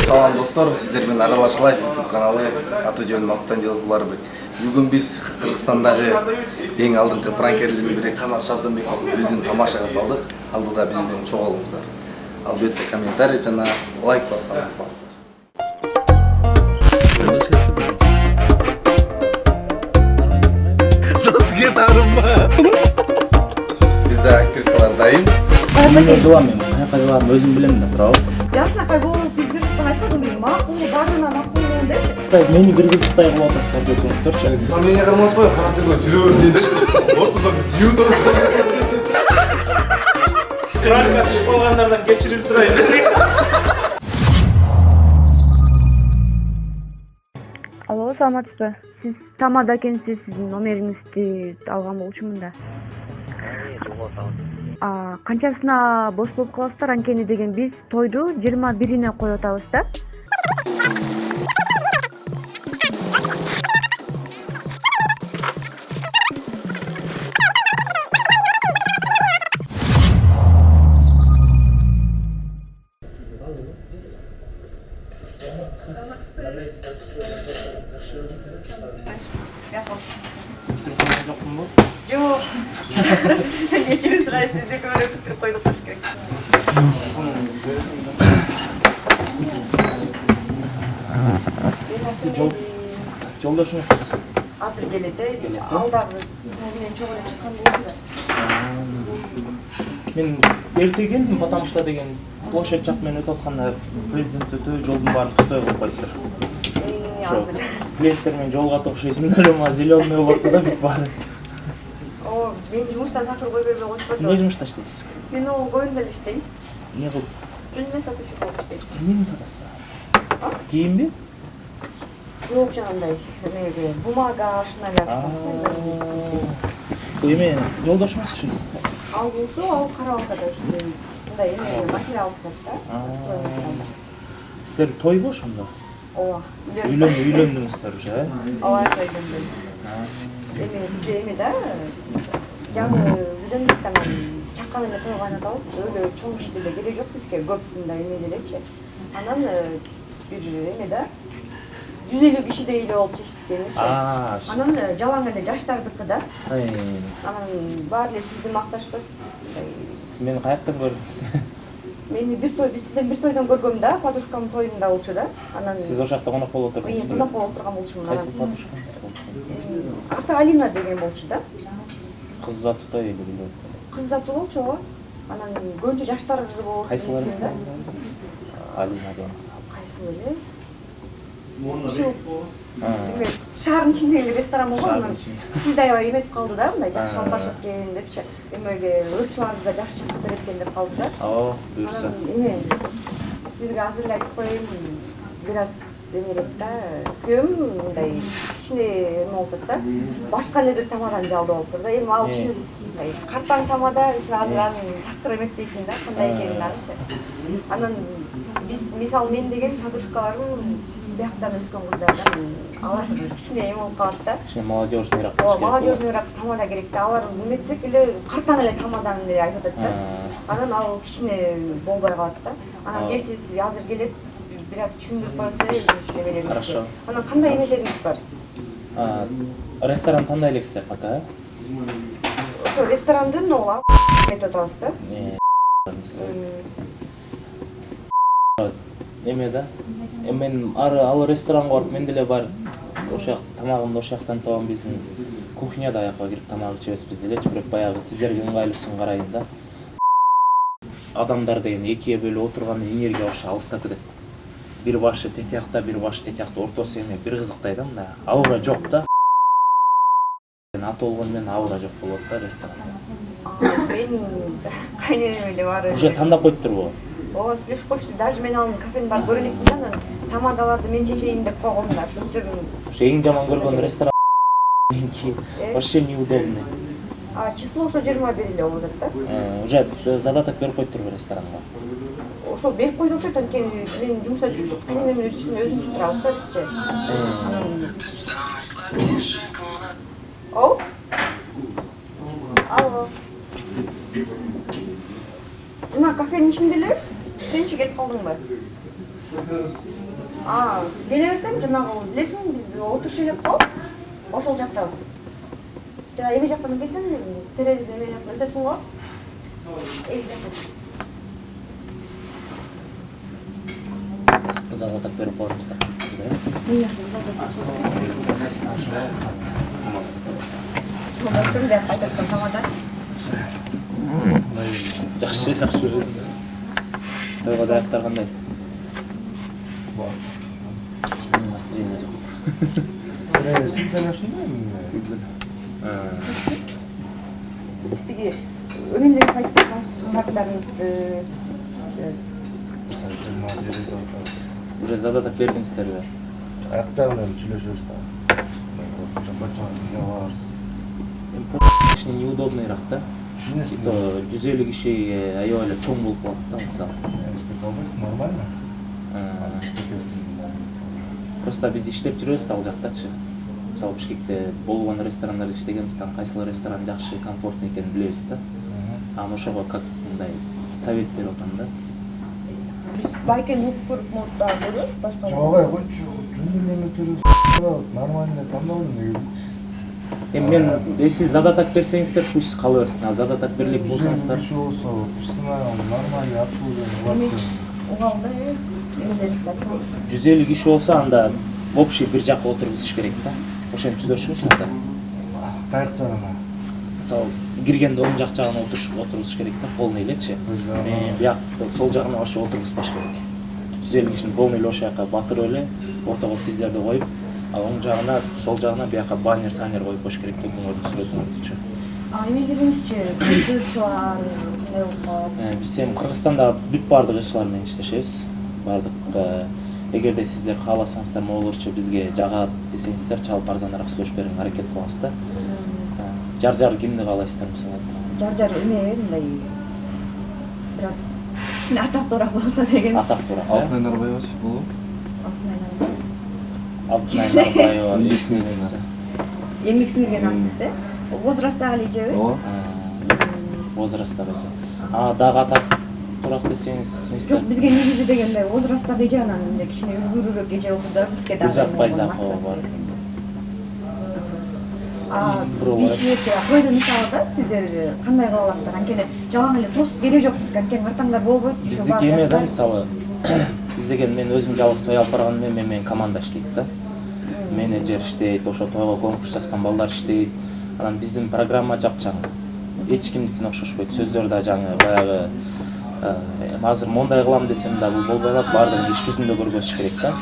Салам достор, сіздер мен аралашылай YouTube каналы аты жөнүм Аптандилов Уларбек. Бүгүн биз Кыргызстандагы эң алдыңкы пранкерлердин бири Канат Шабдымбековдун өзүн тамашага салдык. Алдыда биз менен чогуу болуңуздар. Албетте комментарий жана лайк басып унутпаңыздар. Доске тарынма. Бизде актрисалар дайын. Кайдалам өзүм билем да туурабы. Жакшына кайболуп биз бир жактан айтпадым мен. Макул, баарына макул депчи. Мени бир кызыктай кылып атасыздар деп өтүңүздөрчү. Менге кармап атпай, карап жүргөн жүрөбүр дейди. Ортодо биз ютуп. Кранга түшүп калгандардан кечирим сурайм. Алло, саламатсызбы? Сиз Тамада экенсиз, сиздин номериңизди алган болчумун да. Канчасына бош болуп каласыздар? Анткени деген биз тойду 21-ине коюп атабыз да. Жок. Кечирим сурайт, сизди көрүп туруп койдук болуш керек. Жолдошуңуз Азыр келет, алдагы сиз менен чогуу эле чыккан болчу. мен эрте келдим, потому что деген площадь жак менен өтүп атканда президент өтүү жолдун баарын кыстай кылып коюптур. Азыр. Клиенттер менен жолго токшойсуңдар, ама зеленый болуп атты да бүт баары. Мен жумуштан такыр кой бербей Сиз коюшпадым. эмне жумушта иштейсиз? Мен ол коюмда эле иштейм. Эмне кылып? Жүнмө сатуучу болуп иштейм. Эмнени сатасыз? Кийимби? Жок, жанагындай эмеге бумага, ушундай Бул эме жолдошуңузчу? Ал болсо, ал карабалкада иштейм. Мындай эме материал сатат да. Сиздер тойбу ошондо? Ооба. Үйлөндүңүздөр уже, э? Ооба, үйлөндүм. Эме бизде эме да, жаңы үйлөндүк анан чакан эле тойго айнатабыз. Өлө чоң иш деле керек жок бизге, көп мындай эме делечи. Анан бир эме да 150 кишидей эле болуп чечтик делечи. Анан жалаң эле жаштардыкы да. Анан баары эле сизди макташты. Сиз мени каяктан көрдүңүз? Мени биз сизден бир тойдон көргөм да, подружкамдын тоюнда болчу да. Анан Сиз ошол жакта конок болуп отурдуңуз. Конок болуп отурган болчумун. Кайсы подружкаңыз болду? Аты Алина деген болчу да. Кыз затутай эле билет. Кыз затуу болчу ооба. Анан көбүнчө жаштар болуп. Кайсыларыңыз? Алина деңиз. Кайсыл эле? Эме шаардын ичиндеги эле ресторан болгон. Анан сизди аябай эметип калды да, мындай жакшы алып барышат экен депчи. Эмеге ырчыларды да жакшы чакырып берет экен деп калды да. Ооба, буюрса. Эме сизге азыр эле айтып коеюн, бир аз эмерет да. Күйөөм мындай кичине эме болуп атат да. Башка эле бир тамадан жалдап алыптыр да. Эми ал түшүнөсүз, мындай картаң тамада азыр аны такыр эметпейсиң да, кандай экенин анычы. Анан биз мисалы мен деген подружкаларым бияктан өскөн кыздардан алар кичине эме болуп калат да. Кичине молодежныйраак. Ооба, молодежныйраак тамада керек да. Алар эметсек эле картаң эле тамадан эле айтып атат да. Анан ал кичине болбой калат да. Анан келсиз азыр келет, бир аз түшүндүрүп коесуз эмелериңизди. Хорошо. Анан кандай эмелериңиз бар? Ресторан тандай элексиз пока, э? Ошо ресторандын ола эметип атабыз да. Эме да. Мен ал ресторанга барып мен деле барып ошол жак тамагымды ошол жактан табам. Биздин кухняда аякка кирип тамак ичебиз делечи, бирок баягы сиздерге ыңгайлуусун карайын да. Адамдар деген экиге бөлүп отурганда энергия вообще алыстап кетет. Бир башы тетиякта, бир башы тетиякта, ортосу эме бир кызыктай да, мына аура жок да. Аты болгону менен аура жок болот да ресторанда. Мен кайненем эле бар. Уже тандап коюптурбу? Ооба, сүйлөшүп коюшту. Даже мен анын кафени барып көрө элекмин да, анан тамадаларды мен чечейин деп койгом да. Ушунчу Ошо эң жаман көргөн ресторан вообще неудобный. Число ошо 21 эле болуп атат да. Уже задаток берип коюптурбу ресторанга? Ошо берип койду окшойт, анткени мен жумушта жүрчү кайненем менен өзүбүз турабыз да бизчи. Оу? Алло. Жана кафенин ичинде элебиз. Сенчи келип калдыңбы? Бере берсем жанагы билесиң биз отуруш элек го ошол жактабыз. Жана эми жактан келсең терезеден эмелеп өтөсүң го. Кызга так берип коюш да. Чоңошун деп айтып тамада. Жакшы өзүбүз. Тойго даяктар кандай? Настроение жок. Тиги өнүмдүк сайттан шарттарыңызды Уже задаток бердиңиздерби? Аяк жагынан сүйлөшөбүз да. Кичине неудобныйраак да. И то 150 кишиге аябай эле чоң болуп калат да мисалы. Нормально. Просто биз иштеп жүрөбүз да ал жактачы. Мисалы Бишкекте болгон ресторандарда иштегенбизден кайсыл ресторан жакшы, комфортный экенин билебиз да. Анан ошого как мындай совет берип атам да. биз байкен угуп көрүп может дагы көрөбүз башка. Чоңой койчу. Жүндүн эметтерибиз нормально тандалдым негизи. Эми мен если задаток берсеңиздер пусть кала берсин. А задаток берлик болсоңуздар, Ошо болсо, персонал нормально обслуживание. Угалда эмелериңизди айтсаңыз. 150 киши болсо анда общий бир жакка отургузуш керек да. Ошентип түзөшүбүз анда. Кайык жагына. Мисалы киргенде оң жак жагына отургузуш керек да, полный элечи. Мен бияк сол жагына ошо отургузбаш керек. 150 кишини полный эле ошол жака батырып эле, ортого сиздерди коюп, а оң жагына, сол жагына бияка баннер коюп коюш керек көкөңөрдүн сүрөтүңөрдүчү. Эмелериңизчи, ысырчылар, кандай болуп калат? Биз эми Кыргызстанда бүт баардык ырчылар менен иштешебиз. Баардык эгерде сиздер кааласаңыздар, могулурчу бизге жагат десеңиздер, чалып арзаныраак сүйлөшүп берүүгө аракет кылабыз да. Жар кимди каалайсыздар мисалы? Жар эме мындай бир аз кичине атактуураак болсо деген. Атактуураак. Алтынай Нарбаева болобу? Алтынай Нарбаева, Эмгек сиңирген артист, возрасттагы эле жеби? Ооба. Возрасттагы же. Дагы атактуураак десеңиз, Жок, бизге негизи дегенде возрасттагы эже анан кичине үлгүрүүрөөк эже болсо да бизге дагы. Гүлзат Байзакова бар. Бишчилерчи койдо мисалы да сиздер кандай кыла аласыздар? Анткени жалаң эле тост керек жок бизге, анткени картаңдар болбойт. Биздики эме да мисалы биз деген мен өзүм жалгыз той алып барган менен команда иштейт да. Менеджер иштейт, ошо тойго конкурс жазган балдар иштейт. Анан биздин программа жапчаң. Эч кимдикине окшошпойт. Сөздөр да жаңы баягы азыр мондай кылам десем да бул болбой калат, баардыгын иш жүзүндө көргөзүш керек да.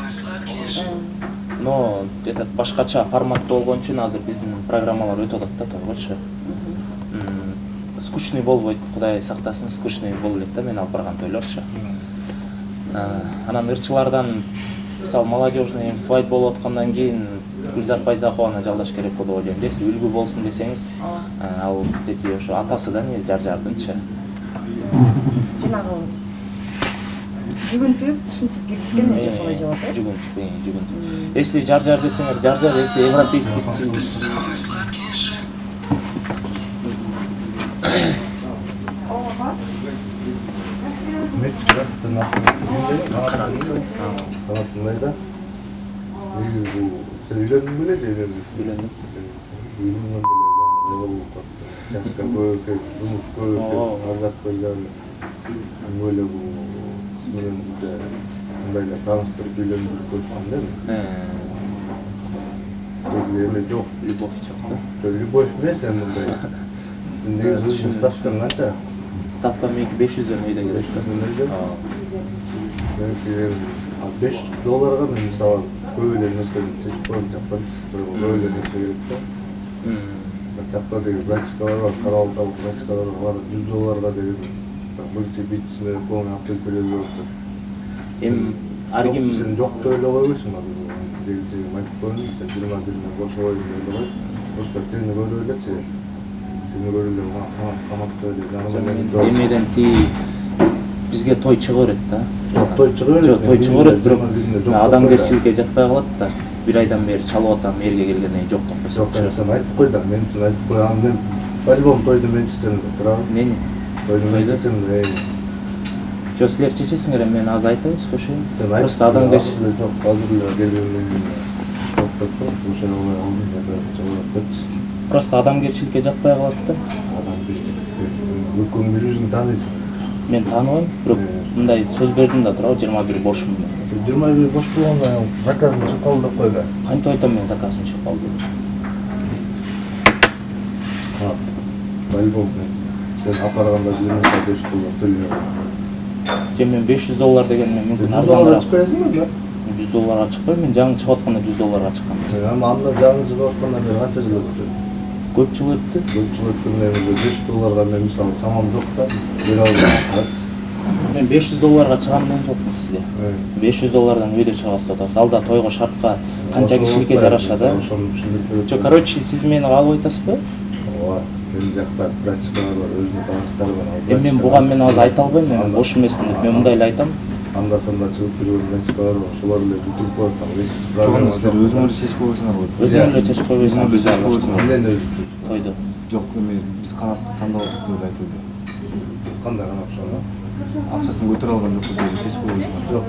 Но этот башкача форматта болгон үчүн азыр биздин программалар өтүп атат да тойгочу. Скучный болбойт, Кудай сактасын, скучный боло элек да мен алып барган тойлорчу. Анан ырчылардан мисалы молодежный свадьба болуп аткандан кийин Гүлзат Байзакованы жалдаш керек болуп ойлойм. Если үлгү болсун десеңиз, ал дети ошо атасы да негизи жардардынчы. Жанагы жүгүнтүп, ушинтип киргизген эже ошолой жеп атат. Жүгүнтүп. Если жар десеңер, жар, если европейский стиль. Канатындай да. Негизи бул үйлөндүм беле же үйлөндүм. Үйлөнгөн беле жашка көп, жумуш көп, арзак койгон. Böyle bu kısmının da böyle tanıştırıp үйлөндүрүп koysan değil mi? Öyle çok. Любовь çok da. Любовь ne sen bunday? Sen de özün stavkan kança? Stavka menki 500'den öyle gerek. $5 ben misal böyle mesela seçip koyup çaptan çıktırıp böyle nerse gerek de. Çapta değil, Belçikalar var, Karalı tavuk Belçikalar var, $100 değil. Bunca bitişine konu yaptık böyle olacak. Argim sen çok da öyle oluyorsun abi. Geleceğin maçlarını sen durma birine boş oyun böyle var. Başka seni böyle öyle şey. Seni böyle kamat öyle. Emeden ki bizge toy çıgırıt da. Toy çıgırıt. Toy çıgırıt. Адамгерчиликке жатпай калат да. Bir aydan beri çalıp atam, erge gelgenden yok da. Yok sen ayıp koy da, men için ayıp koy. Albüm toydu men çiçeğinde, bravo. Ne? Toydu men çiçeğinde, Жок, силер чечесиңер, мен азыр айтайынчы, кошоюн. Sen Просто адамгерчилик. Çok hazırla geldiğinden gibi. Çok boşuna olay aldın ya da çalıp kaç. Просто адамгерчиликке жатпай калат да. Adam geçtik. Ökün bir yüzünü tanıyorsun. Мен тааныбайм, бирок мындай сөз бердим да туурабы, 21 бошмун. 21 boş bulanda zakazını çıkıp aldık koyga. Кантип айтам мен заказым чыгып калды. По-любому. Sen aparağında bilmesen $5 төлüyor. Же мен $500 деген мен мүмкүн $100 арзаныраак. çıkıyorsun mu da? $100 чыкпайм, мен жаңы чыгып атканда $100 чыккан. Ama anda canlı çıkıp atkandan beri kaça jıl öptü? Көп жыл өттү. Көп жыл өткөндөн бери $5 мен мисалы самам жок да. Бери алдым. Мен $500 чыгам деген жокмун сизге. $500 үйдө чыга баштадыңыз. Алда тойго шартка канча кишиликке жараша да. Жок, короче, сиз мени каалап атасызбы? Ооба. Мен жакта практикалар бар, өзүнүн тааныштары бар. Мен буга мен азыр айта албайм, мен бош эмесмин деп. Мен мындай эле айтам. Анда санда чыгып жүргөн практикалар бар, ошолор эле бүтүп коюп там. Жоғын сіздер өзіңіздер шешіп қойсыңар ғой. Өзүңөр эле чечип койбойсуңар Өзүңөр шешіп койсуңар. Эмнени өзү тойду. Жоқ, эми биз канатты тандап атып деп айтылды. кандай гана ошону? Акчасын көтөрө алган жокпуз деп чечип койсуңар. Жок.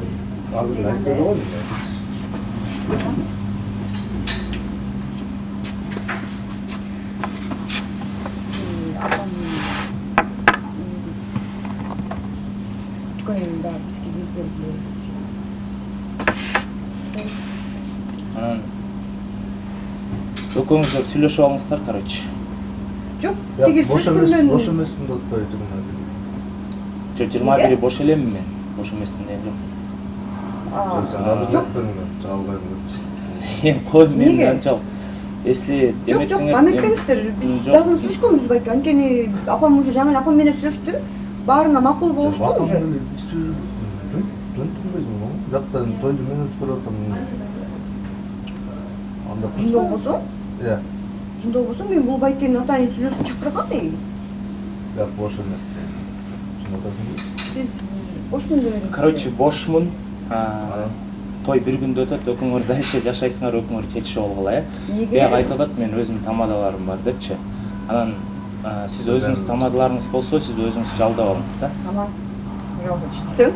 Азыр эле айтып койгон. Апам дүкөнүндө бизге кирип берди. Анан экөөңүздөр сүйлөшүп алыңыздар, короче. Жок, тиги Бош сүрүшкөндөн эмесмин деп атпайбы Жок, 21 бош элемин мен. Бош эмесмин деген жок. Сен азыр Жок. жок чалбайм депчи. Кой мен Неге? анчалык эсли Жок, деметсеңер. аметпеңиздер. Биз дагы сүйлөшкөнбүз байке. Анткени апам уже жаңы апам менен сүйлөштү. Баарына макул болушту уже. Жөн турбайсың го. Жактан тойду мен өткөрүп атам. Анда Жындоо болбосо, Иә. жындоо болбосо мен бул байкени атайын сүйлөшүп чакыргам эй. Жак бош эмес. Шуну атасың. Сиз бошмун деп элеңиз. Короче, бошмун. Той бир күндө өтөт, экөөңөр дайше жашайсыңар, экөөңөр чечишип алгыла, э. Неге? Бияк айтып атат, мен өзүмдүн тамадаларым бар депчи. Анан сиз өзүңүз тамадаларыңыз болсо, сиз өзүңүз жалдап алыңыз да. Аман. Жалгыз түшсөң.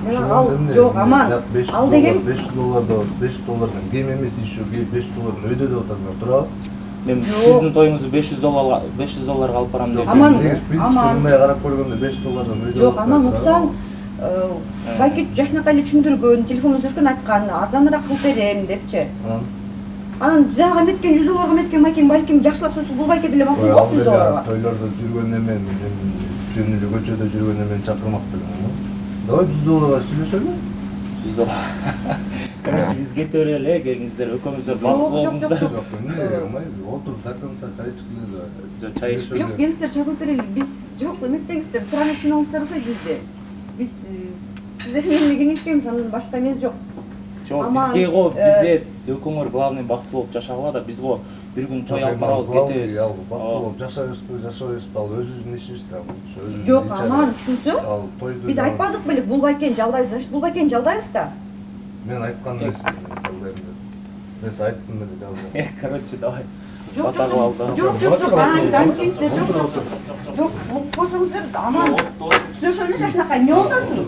Мен ал жок, аман. Ал деген $5 кем эмес иши $5 өйдө деп атасыңар, туурабы? Мен Жок. сиздин тоюңузду $500 алып барам деп. Аман. Принципине карап көргөндө $5 өйдө. Жок, аман уксаң, байке жашынакай эле түшүндүргөн, телефондо сүйлөшкөн айткан, арзаныраак кылып берем депчи. Анан жага эметкен $100 эметкен байкең балким жакшылап сөзсүз бул байке деле макул болот $100. Тойлордо жүргөн эмен, жөн эле көчөдө жүргөн эмен чакырмак белем. Давай $100 сүйлөшөлү. $100. Короче, биз кете берели, келиңиздер, экөөңүздөр бак болуңуздар. Жок, эмне ырмай, отур даканса чай ичкиле. Жок, чай ичпей. Жок, келиңиздер чай кылып берели. Биз жок, эметпеңиздер, профессионалсыздар бизде. Биз сиздер менен кеңешпейбиз, андан башка эмес жок. Жок, Аман, бизге го бизде экөөңөр главный бакыттуу болуп жашагыла да, биз го бир күн той алып барабыз, кетебиз. Жашайбызбы, жашабайбызбы, ал өзүбүздүн ишибиз да. Жок, аман, түшүнсөң? Ал тойду. Биз айтпадык белек, бул байкени жалдайбыз, значит, бул байкени жалдайбыз да. Мен айткан эмесмин, жалдайм деп. Мен айттым эле жалдайм. Короче, давай. Жок, Бата кылалы. жок, дамыкеңиздер, жок, бул көрсөңүздөр, аман. Сүйлөшөлү жашынакай, эмне болуп атасың?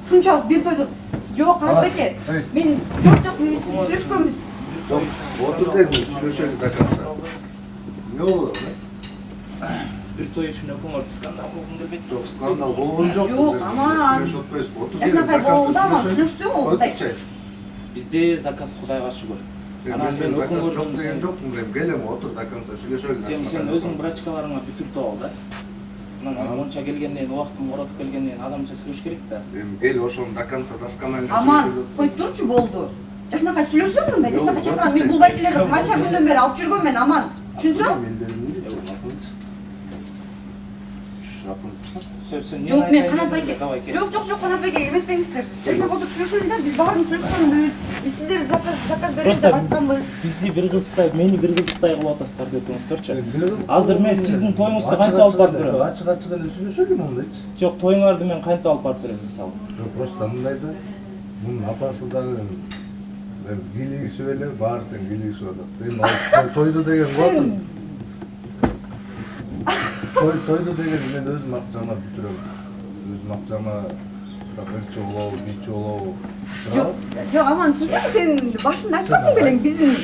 Ушунчалык бир тойдо. Жок, Канат байке, мен жок, биз сүйлөшкөнбүз. Жок, отур дедим, сүйлөшөлү даканса. Эмне болду? Бир той үчүн экөөңөр скандал болгон келбейт. Жок, скандал болгон жок. Жок, аман. Сүйлөшүп атпайбызбы? Отур Жашынакай болду, аман, сүйлөшсөң ол кудай. Бизде заказ Кудайга шүгүр. Анан сен заказ жок деген жокмун дейм. Келем, отур даканса сүйлөшөлү. Сен өзүң брачкаларыңа бүтүртүп ал да. Анан монча келгенден, убактын коротуп келгенден адамча сүйлөш керек да. Эми кел ошону даканса досконально Аман, кой турчу болду. Жашынакай сүйлөшсөң мындай, жашынакай чакырам. Мен бул байкелерди канча күндөн бери алып жүргөм мен, аман. Түшүнсөң? Жок, мен Канат байке. Жок, Канат байке, эметпеңиздер. Жашынакай отуруп сүйлөшөлүңүздөр, биз баарын сүйлөшкөнбүз. Биз сиздер заказ беребиз деп айтканбыз. Бизди бир кызыктай, мени бир кызыктай кылып атасыздар деп өтүңүздөрчү. Азыр мен сиздин тоюңузду кантип алып барып берем? Ачык эле сүйлөшөлү мондайчы. Жок, тоюңарды мен кантип алып барып берем мисалы? Жок, просто мындай да. Мунун апасы дагы мен кийлигишип эле баары тең кийлигишип атат. Эми ал тойду деген болот. Тойду деген мен өзүм акчама бүтүрөм. өзүм акчама ырчы болобу, бийчи болобу. Жок, аман чынсың сен башында айтпадың белең биздин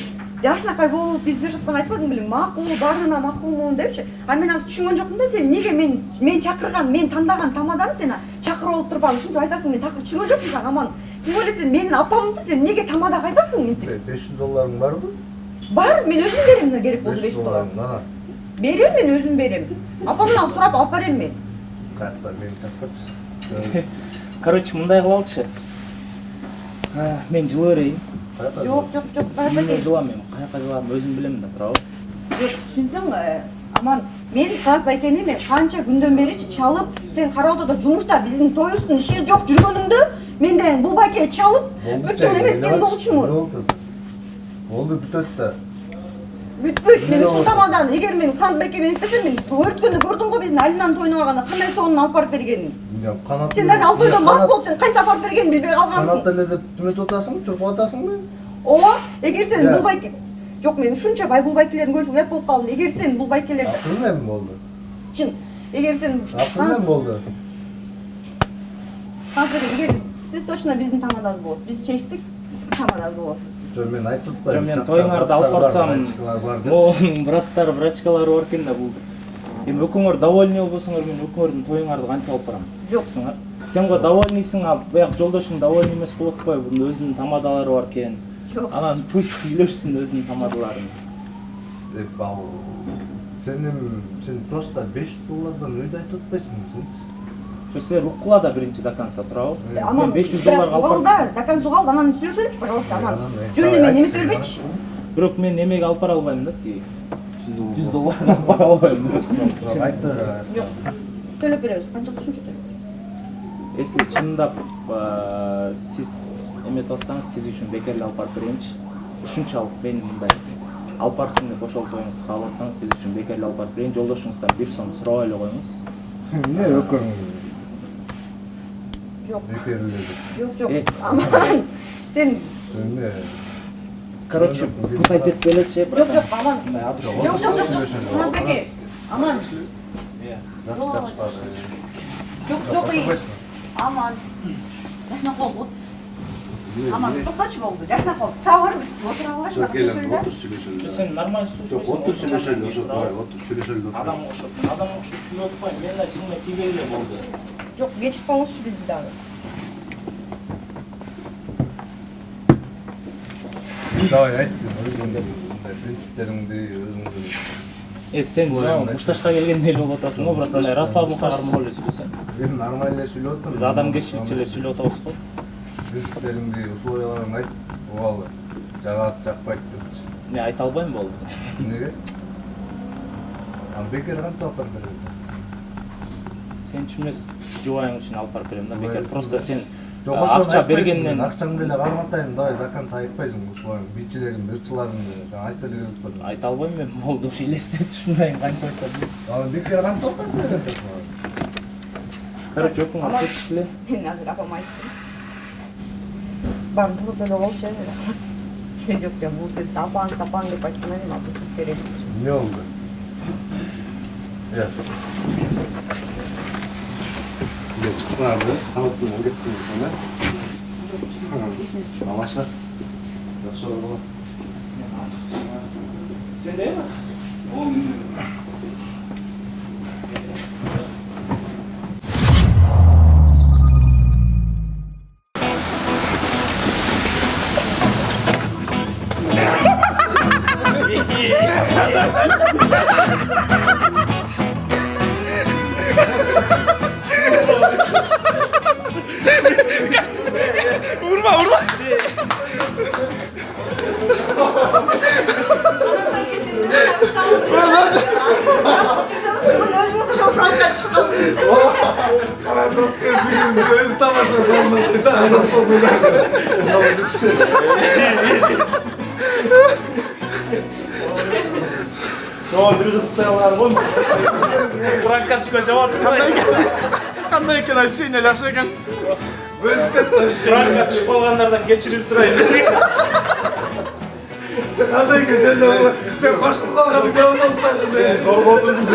жашынакай болуп биз жаткан айтпадың белең макул, баарына макулмун депчи. А мен азыр түшүнгөн жокмун да сен неге мен чакырган, мен тандаган тамаданы сен чакырып алып туруп анан ушинтип айтасың, мен такыр түшүнгөн жокмун сага аман. Тем более сен менин апамды сен неге тамадага айтасың мынтип? $500 барбы? Бар, мен өзүм берем да керек болсо $500. Берем, мен өзүм берем. Апамдан сурап алып берем мен. Каякта мени чакырчы. Короче, мындай кылалычы. Мен жылы берейин. Жок, Мен жылам, мен каяка жылам өзүм билем да, туурабы? Жок, түшүнсөң, аман мен Канат байкени мен канча күндөн бери чалып, сен кароодо жумушта биздин тоюбуздун иши жок жүргөнүңдү менден бул байке чалып, бүткөн эметкен болчумун. Болду бүтөт да. Бүтпөйт, мен ушул тамадан эгер мен Канат байке менен итпесем, мен өрткөндө көрдүң го биздин Алинанын тоюна барганда кандай сонун алып барып бергенин. Сен даже ал тойдон мас болуп сен кантип алып барып бергенин билбей калгансың. Канат эле деп түмөтүп атасың, чуркап атасыңбы? Ооба, эгер сен бул байке жок, мен ушунча бай бул байкелердин көчүп уят болуп калдым. Эгер сен бул байкелерди Акырын эми болду. чын, эгер сен Акырын болду. Азыр эгер сиз точно биздин тамадабыз болосуз. Биз чечтик, биздин тамадабыз болосуз. Жок, мен айтып атпайм. Жок, мен тоюңарды алып барсам, могу браттар, брачкалар бар экен да бул. Эми өкүңөр довольный болбосоңор, мен өкүңөрдүн тоюңарды кантип алып барам? Жоксуңар. Сен го довольныйсың, а бияк жолдошуң довольный эмес болот атпайбы? Бунун өзүнүн тамадалары бар экен. Жок. Анан пусть үйлөшсүн өзүнүн тамадаларын. Ал сен просто $500 өйдө айтып атпайсыңбы сен? Сен уккула да биринчи до конца, туурабы? Аман Мен $500 алып ал да, такан сугал, анан сүйлөшөлүчү, пожалуйста, аман. Жөн эле мен эмет бербечи. Бирок мен эмеге алып бара албайм да, тиги. $100 алып бара албайм. Айтты. Жок. Төлөп беребиз, канча ушунча төлөп беребиз. Если чындап сиз эметип атсаңыз, сиз үчүн бекер эле алып барып берейинчи. Ушунчалык мен мындай алып барсын деп ошол тоюңузду каалап атсаңыз, сиз үчүн бекер эле алып барып берейин. Жолдошуңуздан 1 сом сурабай эле коюңуз. Эмне өкөң? Жок. Бекер эле. Жок. Аман. Сен Эмне? Короче, путай деп келечи. Жок, аман. Жок. Канат байке. Аман. Жок. Аман. Жашнакол вот. Аман, токточу болду. Жашнакол. Сабыр, отура алыш, Сүйлөшөлү. Сен нормально слушай. Жок, отур сүйлөшөлү, ошо отур сүйлөшөлү. Адам окшоп сүйлөп атпайм. Мен да жыгыма тийбей эле болду. Жок, кечирип коңузчу бизди дагы. Давай айт, өзүңдүн принциптериңди, өзүңдүн. Сен мушташка келгенде эле болуп атасың го, бирок андай расслабленка кармап эле сүйлөсөң. Мен нормально эле сүйлөп атам. Биз адамгерчиликче эле сүйлөп атабыз го. Принциптериңди, условияларыңды айт, убалы. Жагат, жакпайт депчи. Мен айта албайм болду. Неге? Бекер кантип алып барып берет? Сен үчүн эмес, жубайың үчүн алып барып берем да, бекер. Просто сен Жок, акча бергенден акчаңды эле карматайын, давай до конца айтпайсың, условиям. Бичилерим, ырчыларымды айта эле кетпедим. айта албайм мен, болду. Элестете түшүнбөйм кантип айтам. Аны бекер кантип алып барып берет? Короче, өкүңөр кетишти эле. Мен азыр апама айттым. Барын тууруп эле болчу. Жок, бул сөздү апаң деп айткан элем, ал сөз керек. Не болду? Çıkmadı, kanıtlıyorum, gittim sana. Amaçla. Yoksa orada. Sen değil mi? Öz tamaşa kalmadı. Bir kısıtlayalar bu. Kur'an çıkıyor cevap. Qanday ekan ощущение yaxshi ekan. Kur'an çıkıp olganlardan geçirip sırayı. Qanday ekan sen qo'shib qolgan javobni olsang. Zo'r o'tirsin.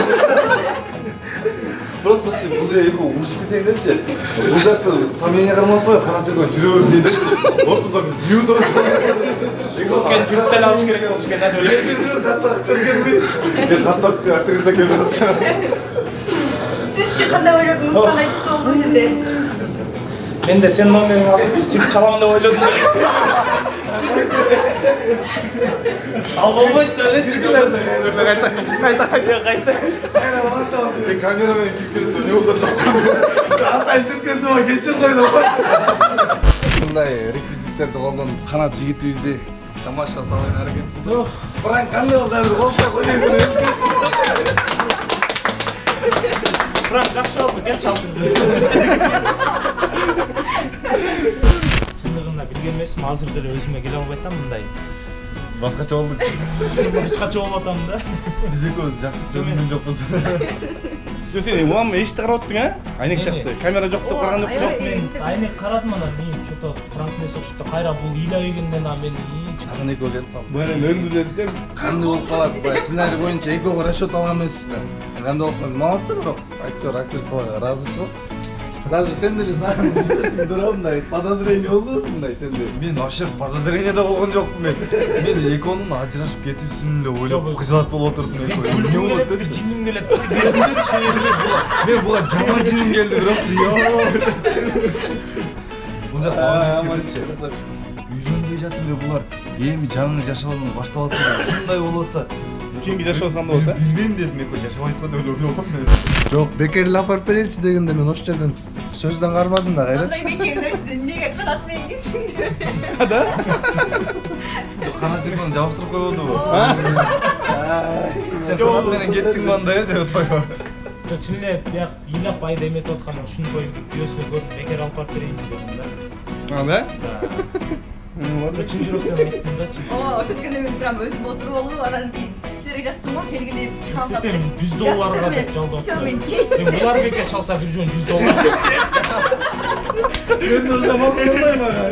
просто бул жер эки урушуп кетейин депчи. Бул жакта сомнение кармап атпайбы, канат түргөн жүрө бер дейт. Ортодо биз ньюдо. Кен жүрүктен алыш керек болуш экен да деп ойлойм. Каттак актриса келип атчы. Сизчи кандай ойлодуңуз, кандай чыгып болду сизде? Мен де сен номериңди алып сүйлөп чаламын деп ойлодум. Ал болбойт да эле чыгылар. Кайта. Камера менен кирип келсе не болот? Атай түркөсүмө кечир койдум. Мындай реквизиттерди колдонуп канат жигитибизди тамашка салган аракет кылдык. Пранк кандай болду? Болсо ойлойм. Пранк жакшы болду, кел чалдым. Чындыгында билген эмесмин, азыр деле өзүмө келе албай атам мындай. Башкача болду. Башкача болуп атам да. Биз экөөбүз жакшы сөйлөгөн жокпуз. Жо сен улам эшти карап аттың, а? Айнек чакты. Камера жок деп караган жок. Жок, мен айнек карадым анан мен что-то пранк эмес окшоп да кайра бул ыйлап ийгенден анан мен Сагын экөө келип калды. Бана өңдү дедим. Кандай болуп калат? Баягы сценарий боюнча экөөгө расчет алган эмеспиз да. Кандай болуп калды? Молодцы, бирок актер, актрисаларга ыраазычылык. Даже сен деле сагын дурам мындай подозрение болду мындай сенде. Мен вообще подозрениеде болгон жокмун мен. Мен экөөнүн ажырашып кетипсин эле ойлоп кыжалат болуп отурдум экөө. Эмне болот бир депчи. жиңим келет. Берсиңер шейлеп. Мен буга жаман жиним келди бирокчу. Бул жак үйлөнбөй жатып эле булар эми жаңы жашоонун баштап атып ушундай болуп атса Кийинки жашоо кандай болот, а? билбейм дедим экөө жашабайт го деп ойлогом мен. Жок, бекерли апарып берейинчи дегенде мен ошол жерден сөздөн кармадым да кайрачы. Неге канат менен кийсиң деп. Канат түргөн жабыштырып койбодубу? Сен канат менен кеттиң ба андай деп атпайбы? Чын эле бияк ыйлап пайда эметип атканда ушундай видеосун көрүп бекер алып барып берейинчи дедим да. Анда? Чын жүрөктөн айттым да. Ооба, ошенткенде мен прям өзүм отуруп алып, анан силерге жаздым го, келгиле биз чалсак деп. $100 деп жалдап. Всё, мен чечтим. Булар бекер чалса бир жөн $100 деп. Мен уже болбойм ага.